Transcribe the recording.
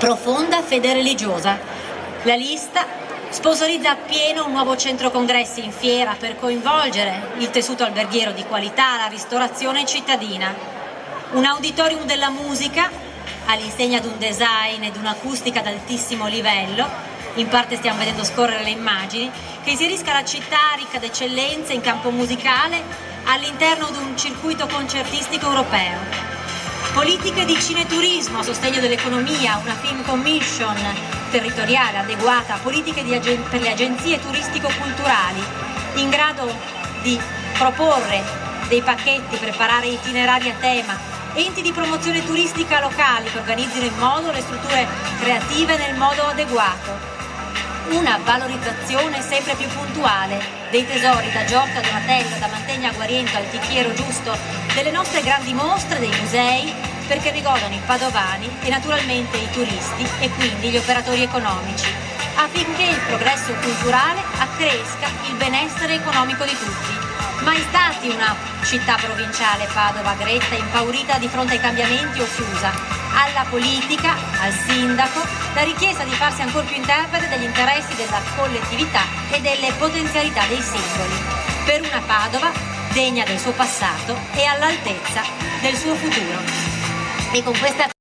profonda fede religiosa. La lista sponsorizza appieno un nuovo centro congressi in fiera per coinvolgere il tessuto alberghiero di qualità, la ristorazione cittadina. Un auditorium della musica all'insegna di un design ed un'acustica ad altissimo livello, in parte stiamo vedendo scorrere le immagini, che inserisca la città ricca d'eccellenze in campo musicale all'interno di un circuito concertistico europeo. Politiche di cineturismo a sostegno dell'economia, una film commission territoriale adeguata, politiche per le agenzie turistico-culturali in grado di proporre dei pacchetti, preparare itinerari a tema, enti di promozione turistica locali che organizzino in modo le strutture creative nel modo adeguato. Una valorizzazione sempre più puntuale dei tesori da Giorgia, Donatello, da Mantegna a Guariento al Ticchiero Giusto, delle nostre grandi mostre, dei musei, perché ricordano i padovani e naturalmente i turisti e quindi gli operatori economici, affinché il progresso culturale accresca il benessere economico di tutti. Mai stati una città provinciale, Padova, gretta, impaurita di fronte ai cambiamenti o chiusa? Alla politica, al sindaco, la richiesta di farsi ancora più interprete degli interessi della collettività e delle potenzialità dei singoli, per una Padova degna del suo passato e all'altezza del suo futuro. E con questa